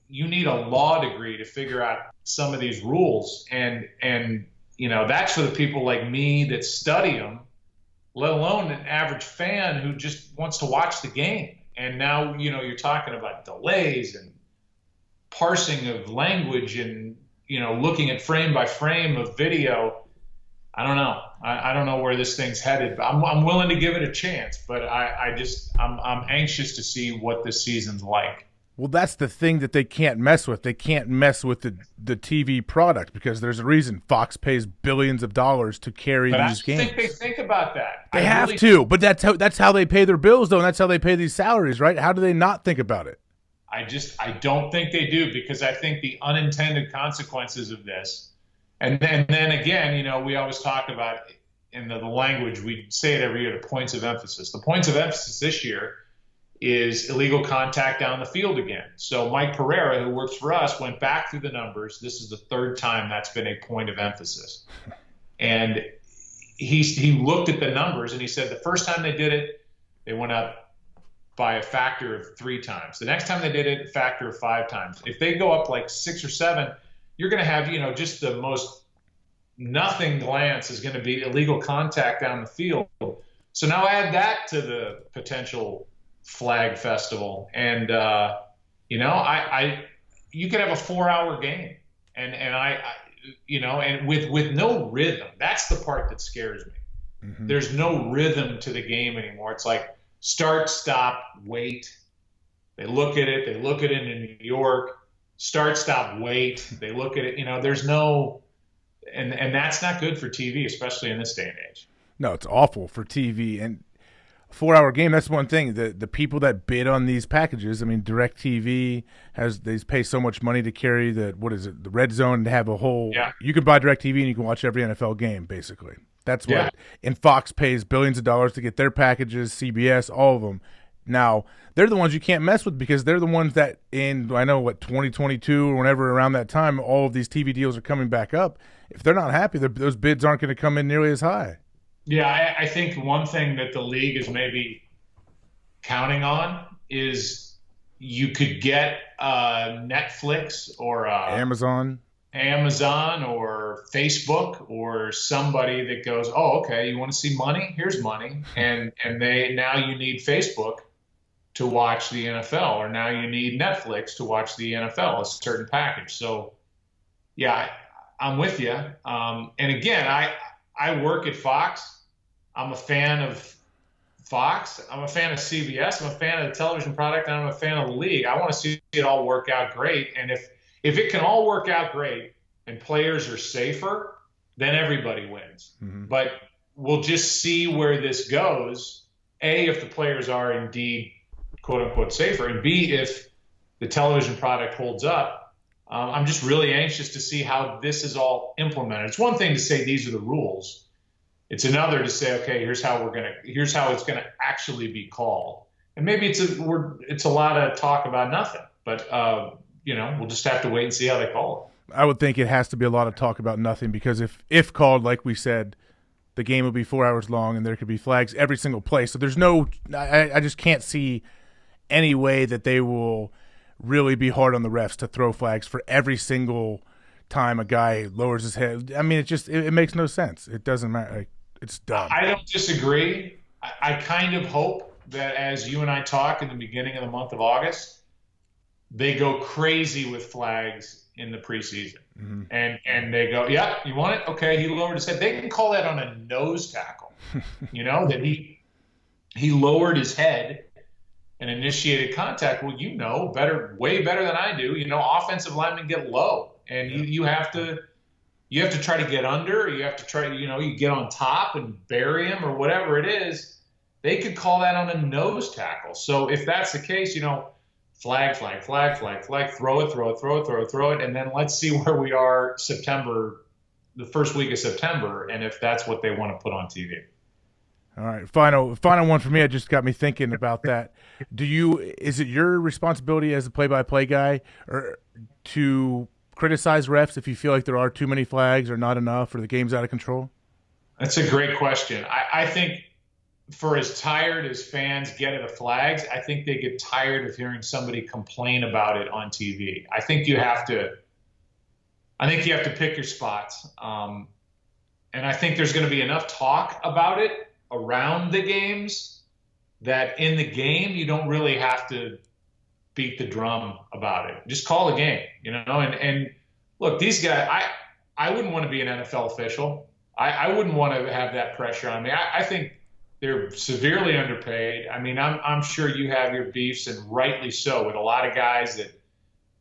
you need a law degree to figure out some of these rules. And that's for the people like me that study them, let alone an average fan who just wants to watch the game. And now, you're talking about delays and parsing of language and, looking at frame by frame of video. I don't know. I don't know where this thing's headed. I'm willing to give it a chance, but I'm anxious to see what this season's like. Well, that's the thing that they can't mess with. They can't mess with the TV product because there's a reason Fox pays billions of dollars to carry these games. I think they think about that. They have to, but that's how they pay their bills, though, and that's how they pay these salaries, right? How do they not think about it? I don't think they do, because I think the unintended consequences of this, and then again, we always talk about in the language, we say it every year, the points of emphasis. The points of emphasis this year is illegal contact down the field again. So Mike Pereira, who works for us, went back through the numbers. This is the 3rd time that's been a point of emphasis. And he looked at the numbers and he said the first time they did it, they went up by a factor of 3 times. The next time they did it, a factor of 5 times. If they go up like 6 or 7, you're going to have, just the most nothing glance is going to be illegal contact down the field. So now add that to the potential flag festival. And, you could have a 4-hour game, and and with no rhythm. That's the part that scares me. Mm-hmm. There's no rhythm to the game anymore. It's like start, stop, wait. They look at it. They look at it in New York. Start, stop, wait. They look at it. There's no, and that's not good for TV, especially in this day and age. No, it's awful for TV. And 4-hour game, that's one thing. The people that bid on these packages, I mean, DirecTV they pay so much money to carry the Red Zone, to have a whole. Yeah. You can buy DirecTV and you can watch every NFL game basically. That's what. Yeah. And Fox pays billions of dollars to get their packages. CBS, all of them. Now they're the ones you can't mess with because they're the ones that 2022 or whenever around that time, all of these TV deals are coming back up. If they're not happy, those bids aren't going to come in nearly as high. Yeah, I think one thing that the league is maybe counting on is you could get Netflix or Amazon or Facebook or somebody that goes, oh, okay, you want to see money? Here's money, and now you need Facebook to watch the NFL, or now you need Netflix to watch the NFL, a certain package. So, yeah, I'm with you. And again, I work at Fox. I'm a fan of Fox. I'm a fan of CBS. I'm a fan of the television product, and I'm a fan of the league. I want to see it all work out great. And if it can all work out great and players are safer, then everybody wins. Mm-hmm. But we'll just see where this goes. A, if the players are indeed quote unquote safer, and B, if the television product holds up. I'm just really anxious to see how this is all implemented. It's one thing to say these are the rules. It's another to say, okay, here's how it's gonna actually be called. And maybe it's a lot of talk about nothing, but we'll just have to wait and see how they call it. I would think it has to be a lot of talk about nothing, because if called, like we said, the game will be 4 hours long and there could be flags every single play. So there's I just can't see any way that they will really be hard on the refs to throw flags for every single time a guy lowers his head. I mean, it makes no sense. It doesn't matter. It's dumb. I don't disagree. I kind of hope that as you and I talk in the beginning of the month of August, they go crazy with flags in the preseason. Mm-hmm. And they go, yeah, you want it? Okay, he lowered his head. They can call that on a nose tackle, that he lowered his head and initiated contact. Well, way better than I do. Offensive linemen get low, and you have to try to get under. You have to try, you get on top and bury him or whatever it is. They could call that on a nose tackle. So if that's the case, flag, throw it, and then let's see where we are September, the first week of September, and if that's what they want to put on TV. All right, final one for me. It just got me thinking about that. Is it your responsibility as a play-by-play guy or to criticize refs if you feel like there are too many flags or not enough or the game's out of control? That's a great question. I think for as tired as fans get of the flags, I think they get tired of hearing somebody complain about it on TV. I think you have to pick your spots. And I think there's going to be enough talk about it around the games that in the game you don't really have to beat the drum about it. Just call the game, and look, these guys, I wouldn't want to be an NFL official. I wouldn't want to have that pressure on me. I think they're severely underpaid. I mean, I'm sure you have your beefs, and rightly so, with a lot of guys that,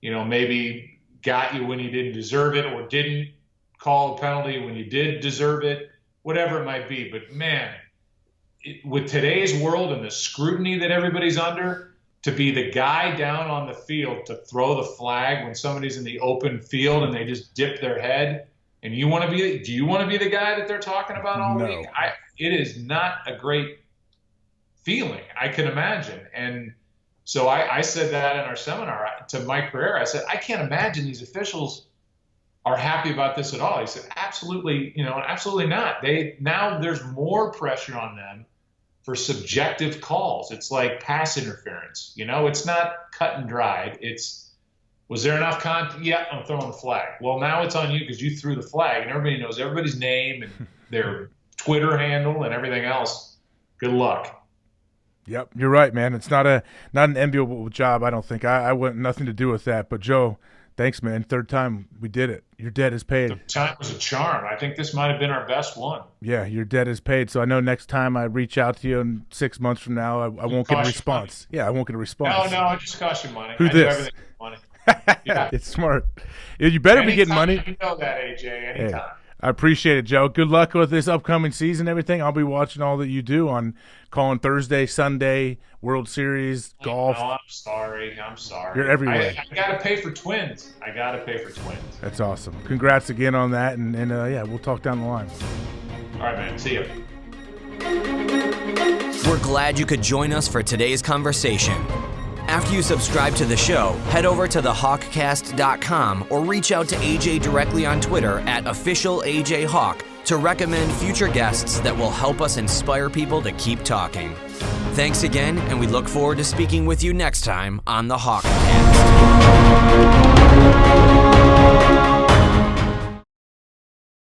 maybe got you when you didn't deserve it or didn't call a penalty when you did deserve it, whatever it might be. But man, with today's world and the scrutiny that everybody's under, to be the guy down on the field to throw the flag when somebody's in the open field and they just dip their head, and do you want to be the guy that they're talking about all week? It is not a great feeling, I can imagine. And so I said that in our seminar to Mike Pereira. I said, I can't imagine these officials are happy about this at all. He said, absolutely, absolutely not. Now there's more pressure on them for subjective calls. It's like pass interference. It's not cut and dried. Was there enough contact? Yeah, I'm throwing the flag. Well, now it's on you because you threw the flag, and everybody knows everybody's name and their Twitter handle and everything else. Good luck. Yep, you're right, man. It's not an enviable job, I don't think. I want nothing to do with that. But Joe, Thanks, man. Third time we did it. Your debt is paid. The time was a charm. I think this might have been our best one. Yeah, your debt is paid. So I know next time I reach out to you in 6 months from now, I won't get a response. Yeah, I won't get a response. No, it just costs you money. Who I do this? everything with money. Yeah. It's smart. You better be getting money. You know that, AJ. Anytime. Hey, I appreciate it, Joe. Good luck with this upcoming season, everything. I'll be watching all that you do on calling Thursday, Sunday, World Series, golf. No, I'm sorry. You're everywhere. I got to pay for Twins. That's awesome. Congrats again on that, and yeah, we'll talk down the line. All right, man. See you. We're glad you could join us for today's conversation. After you subscribe to the show, head over to thehawkcast.com or reach out to AJ directly on Twitter at @officialAJHawk to recommend future guests that will help us inspire people to keep talking. Thanks again, and we look forward to speaking with you next time on the HawkCast.